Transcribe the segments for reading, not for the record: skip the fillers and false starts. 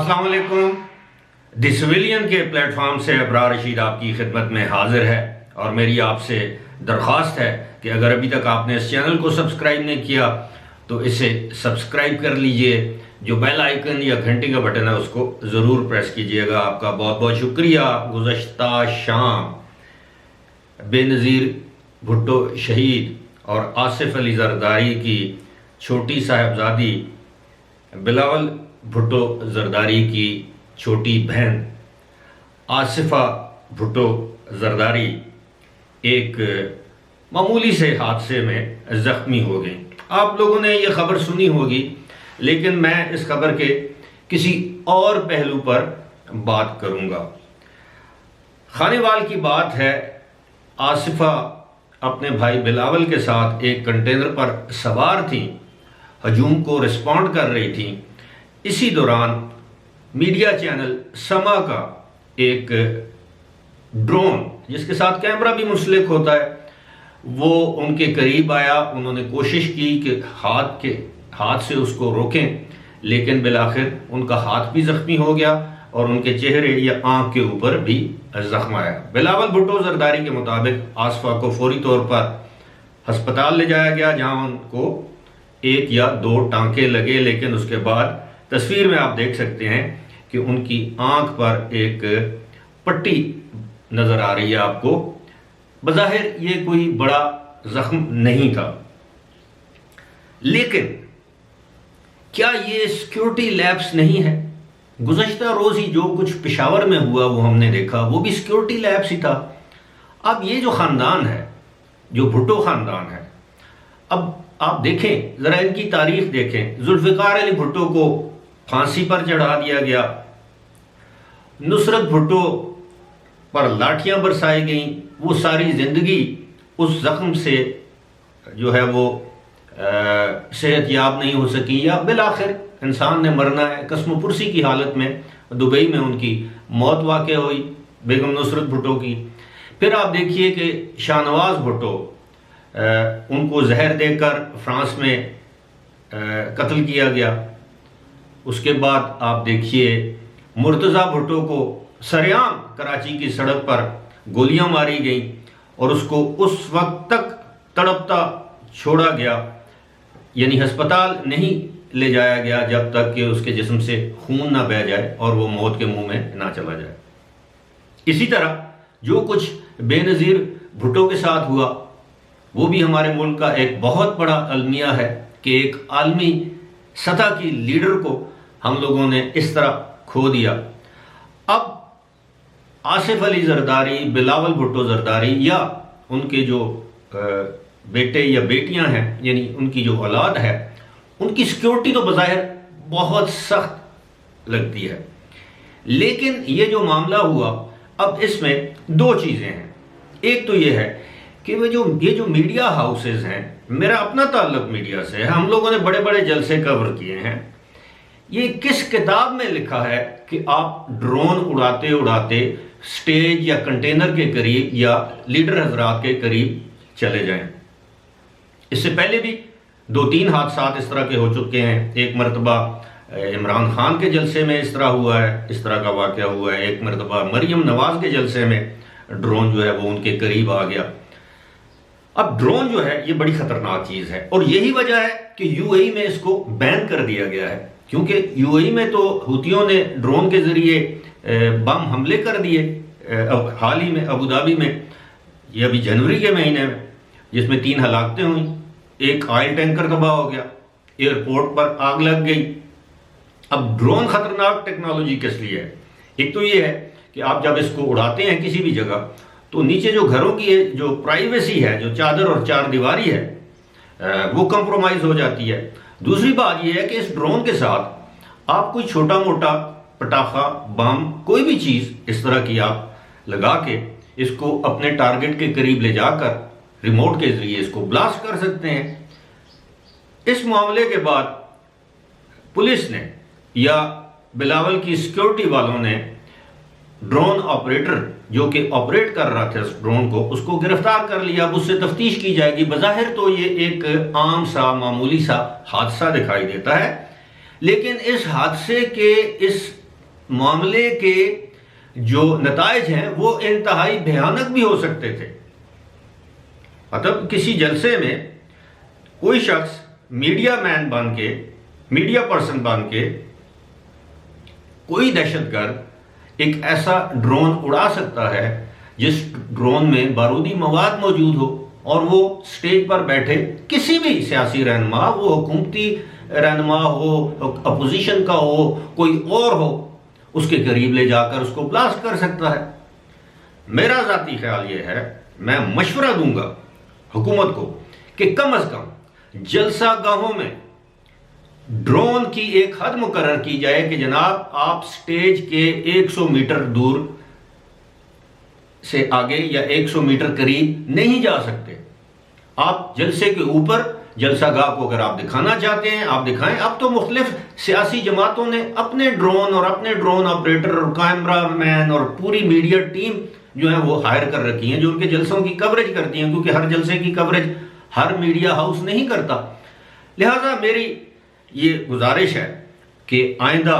السلام علیکم۔ دی سویلین کے پلیٹ فارم سے ابرار رشید آپ کی خدمت میں حاضر ہے، اور میری آپ سے درخواست ہے کہ اگر ابھی تک آپ نے اس چینل کو سبسکرائب نہیں کیا تو اسے سبسکرائب کر لیجئے، جو بیل آئیکن یا گھنٹی کا بٹن ہے اس کو ضرور پریس کیجئے گا۔ آپ کا بہت بہت شکریہ۔ گزشتہ شام بے نظیر بھٹو شہید اور آصف علی زرداری کی چھوٹی صاحبزادی بلاول بھٹو زرداری کی چھوٹی بہن آصفہ بھٹو زرداری ایک معمولی سے حادثے میں زخمی ہو گئی۔ آپ لوگوں نے یہ خبر سنی ہوگی، لیکن میں اس خبر کے کسی اور پہلو پر بات کروں گا۔ خانے وال کی بات ہے، آصفہ اپنے بھائی بلاول کے ساتھ ایک کنٹینر پر سوار تھیں، ہجوم کو رسپونڈ کر رہی تھیں۔ اسی دوران میڈیا چینل سما کا ایک ڈرون جس کے ساتھ کیمرہ بھی منسلک ہوتا ہے وہ ان کے قریب آیا۔ انہوں نے کوشش کی کہ ہاتھ سے اس کو روکیں، لیکن بالآخر ان کا ہاتھ بھی زخمی ہو گیا اور ان کے چہرے یا آنکھ کے اوپر بھی زخم آیا۔ بلاول بھٹو زرداری کے مطابق آصفہ کو فوری طور پر ہسپتال لے جایا گیا، جہاں ان کو 1 یا 2 ٹانکے لگے، لیکن اس کے بعد تصویر میں آپ دیکھ سکتے ہیں کہ ان کی آنکھ پر ایک پٹی نظر آ رہی ہے آپ کو۔ بظاہر یہ کوئی بڑا زخم نہیں تھا، لیکن کیا یہ سیکیورٹی لیپس نہیں ہے؟ گزشتہ روز ہی جو کچھ پشاور میں ہوا وہ ہم نے دیکھا، وہ بھی سیکیورٹی لیپس ہی تھا۔ اب یہ جو خاندان ہے، جو بھٹو خاندان ہے، اب آپ دیکھیں ذرا ان کی تاریخ دیکھیں۔ ذوالفقار علی بھٹو کو پھانسی پر چڑھا دیا گیا، نصرت بھٹو پر لاٹھیاں برسائی گئیں، وہ ساری زندگی اس زخم سے جو ہے وہ صحت یاب نہیں ہو سکی، یا بالآخر انسان نے مرنا ہے۔ قسم و پرسی کی حالت میں دبئی میں ان کی موت واقع ہوئی، بیگم نصرت بھٹو کی۔ پھر آپ دیکھیے کہ شاہ نواز بھٹو، ان کو زہر دے کر فرانس میں قتل کیا گیا۔ اس کے بعد آپ دیکھیے مرتضیٰ بھٹو کو سریعام کراچی کی سڑک پر گولیاں ماری گئیں اور اس کو اس وقت تک تڑپتا چھوڑا گیا، یعنی ہسپتال نہیں لے جایا گیا جب تک کہ اس کے جسم سے خون نہ بہہ جائے اور وہ موت کے منہ میں نہ چلا جائے۔ اسی طرح جو کچھ بے نظیر بھٹو کے ساتھ ہوا وہ بھی ہمارے ملک کا ایک بہت بڑا المیہ ہے کہ ایک عالمی سطح کی لیڈر کو ہم لوگوں نے اس طرح کھو دیا۔ اب آصف علی زرداری، بلاول بھٹو زرداری یا ان کے جو بیٹے یا بیٹیاں ہیں، یعنی ان کی جو اولاد ہے، ان کی سیکیورٹی تو بظاہر بہت سخت لگتی ہے، لیکن یہ جو معاملہ ہوا، اب اس میں 2 چیزیں ہیں۔ ایک تو یہ ہے کہ یہ جو میڈیا ہاؤسز ہیں، میرا اپنا تعلق میڈیا سے ہے، ہم لوگوں نے بڑے بڑے جلسے کور کیے ہیں۔ یہ کس کتاب میں لکھا ہے کہ آپ ڈرون اڑاتے اڑاتے سٹیج یا کنٹینر کے قریب یا لیڈر حضرات کے قریب چلے جائیں؟ اس سے پہلے بھی 2-3 حادثات اس طرح کے ہو چکے ہیں۔ ایک مرتبہ عمران خان کے جلسے میں اس طرح ہوا ہے، اس طرح کا واقعہ ہوا ہے۔ ایک مرتبہ مریم نواز کے جلسے میں ڈرون جو ہے وہ ان کے قریب آ گیا۔ اب ڈرون جو ہے یہ بڑی خطرناک چیز ہے، اور یہی وجہ ہے کہ یو اے ای میں اس کو بین کر دیا گیا ہے، کیونکہ یو اے ای میں تو حوثیوں نے ڈرون کے ذریعے بم حملے کر دیے۔ حال ہی میں ابو دھابی میں، یہ ابھی جنوری کے مہینے میں، جس میں 3 ہلاکتیں ہوئیں، ایک آئل ٹینکر تباہ ہو گیا، ایئرپورٹ پر آگ لگ گئی۔ اب ڈرون خطرناک ٹیکنالوجی کس لیے ہے؟ ایک تو یہ ہے کہ آپ جب اس کو اڑاتے ہیں کسی بھی جگہ تو نیچے جو گھروں کی جو پرائیویسی ہے، جو چادر اور 4 دیواری ہے، وہ کمپرومائز ہو جاتی ہے۔ دوسری بات یہ ہے کہ اس ڈرون کے ساتھ آپ کوئی چھوٹا موٹا پٹاخہ، بم، کوئی بھی چیز اس طرح کی آپ لگا کے اس کو اپنے ٹارگٹ کے قریب لے جا کر ریموٹ کے ذریعے اس کو بلاسٹ کر سکتے ہیں۔ اس معاملے کے بعد پولیس نے یا بلاول کی سیکیورٹی والوں نے ڈرون آپریٹر جو کہ آپریٹ کر رہا تھا اس ڈرون کو، اس کو گرفتار کر لیا۔ اب اس سے تفتیش کی جائے گی۔ بظاہر تو یہ ایک عام سا معمولی سا حادثہ دکھائی دیتا ہے، لیکن اس حادثے کے اس معاملے کے جو نتائج ہیں وہ انتہائی بھیانک بھی ہو سکتے تھے۔ مطلب کسی جلسے میں کوئی شخص میڈیا مین بن کے، میڈیا پرسن بن کے، کوئی دہشت گرد ایک ایسا ڈرون اڑا سکتا ہے جس ڈرون میں بارودی مواد موجود ہو، اور وہ سٹیج پر بیٹھے کسی بھی سیاسی رہنما، وہ حکومتی رہنما ہو، اپوزیشن کا ہو، کوئی اور ہو، اس کے قریب لے جا کر اس کو بلاسٹ کر سکتا ہے۔ میرا ذاتی خیال یہ ہے، میں مشورہ دوں گا حکومت کو کہ کم از کم جلسہ گاہوں میں ڈرون کی ایک حد مقرر کی جائے کہ جناب آپ سٹیج کے 100 میٹر دور سے آگے یا 100 میٹر قریب نہیں جا سکتے۔ آپ جلسے کے اوپر جلسہ گاہ کو اگر آپ دکھانا چاہتے ہیں آپ دکھائیں۔ اب تو مختلف سیاسی جماعتوں نے اپنے ڈرون اور اپنے ڈرون آپریٹر اور کیمرہ مین اور پوری میڈیا ٹیم جو ہے وہ ہائر کر رکھی ہیں، جو ان کے جلسوں کی کوریج کرتی ہیں، کیونکہ ہر جلسے کی کوریج ہر میڈیا ہاؤس نہیں کرتا۔ لہٰذا میری یہ گزارش ہے کہ آئندہ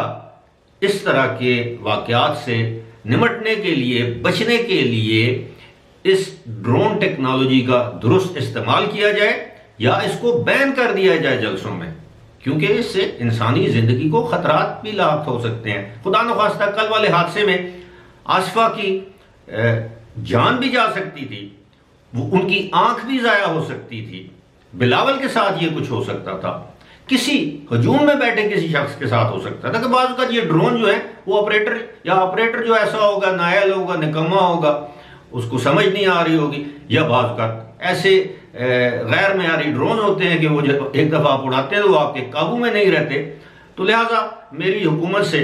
اس طرح کے واقعات سے نمٹنے کے لیے، بچنے کے لیے اس ڈرون ٹیکنالوجی کا درست استعمال کیا جائے یا اس کو بین کر دیا جائے جلسوں میں، کیونکہ اس سے انسانی زندگی کو خطرات بھی لاحق ہو سکتے ہیں۔ خدا نخواستہ کل والے حادثے میں آصفہ کی جان بھی جا سکتی تھی، ان کی آنکھ بھی ضائع ہو سکتی تھی، بلاول کے ساتھ یہ کچھ ہو سکتا تھا، کسی ہجوم میں بیٹھے کسی شخص کے ساتھ ہو سکتا تھا کہ بعض اوقات یہ ڈرون جو ہے وہ آپریٹر جو ایسا ہوگا، نائل ہوگا، نکما ہوگا، اس کو سمجھ نہیں آ رہی ہوگی، یا بعض اوقات ایسے غیر معیاری ڈرون ہوتے ہیں کہ وہ جب ایک دفعہ آپ اڑاتے ہیں تو وہ آپ کے قابو میں نہیں رہتے۔ تو لہٰذا میری حکومت سے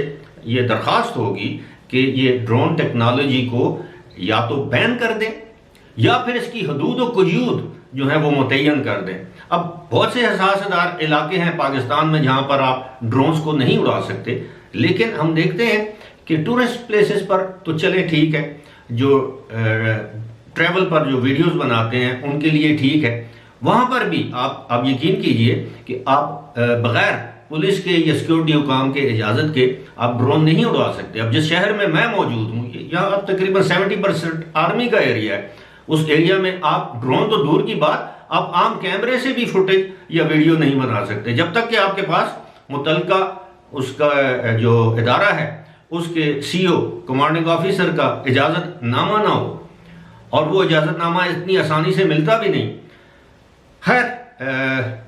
یہ درخواست ہوگی کہ یہ ڈرون ٹیکنالوجی کو یا تو بین کر دیں یا پھر اس کی حدود و قیود جو ہیں وہ متعین کر دیں۔ اب بہت سے حساس علاقے ہیں پاکستان میں جہاں پر آپ ڈرونز کو نہیں اڑا سکتے، لیکن ہم دیکھتے ہیں کہ ٹورسٹ پلیسز پر تو چلے ٹھیک ہے، جو ٹریول پر جو ویڈیوز بناتے ہیں ان کے لیے ٹھیک ہے، وہاں پر بھی آپ یقین کیجئے کہ آپ بغیر پولیس کے یا سیکیورٹی حکام کے اجازت کے آپ ڈرون نہیں اڑا سکتے۔ اب جس شہر میں میں موجود ہوں یہاں اب تقریباً 70% آرمی کا ایریا ہے، اس ایریا میں آپ ڈرون تو دور کی بات، آپ عام کیمرے سے بھی فوٹیج یا ویڈیو نہیں بنا سکتے جب تک کہ آپ کے پاس متعلقہ اس کا جو ادارہ ہے اس کے CO کمانڈنگ آفیسر کا اجازت نامہ نہ ہو، اور وہ اجازت نامہ اتنی آسانی سے ملتا بھی نہیں۔ خیر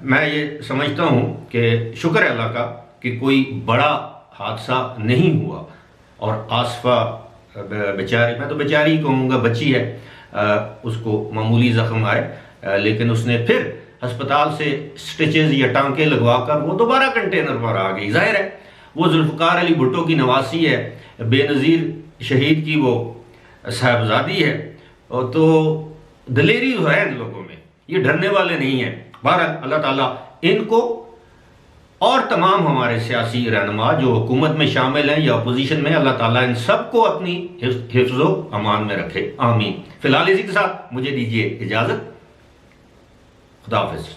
میں یہ سمجھتا ہوں کہ شکر ہے اللہ کا کہ کوئی بڑا حادثہ نہیں ہوا، اور آصفہ بیچاری، میں تو بیچاری ہی کہوں گا، بچی ہے، اس کو معمولی زخم آئے، لیکن اس نے پھر ہسپتال سے سٹیچز یا ٹانکے لگوا کر وہ دوبارہ کنٹینر پر آ گئی۔ ظاہر ہے وہ ذوالفقار علی بھٹو کی نواسی ہے، بے نظیر شہید کی وہ صاحبزادی ہے، تو دلیری ہے ان لوگوں میں، یہ ڈرنے والے نہیں ہیں۔ بہرحال اللہ تعالیٰ ان کو اور تمام ہمارے سیاسی رہنما جو حکومت میں شامل ہیں یا اپوزیشن میں، اللہ تعالیٰ ان سب کو اپنی حفظ و امان میں رکھے، آمین۔ فی الحال اسی کے ساتھ مجھے دیجیے اجازت، خدا حافظ۔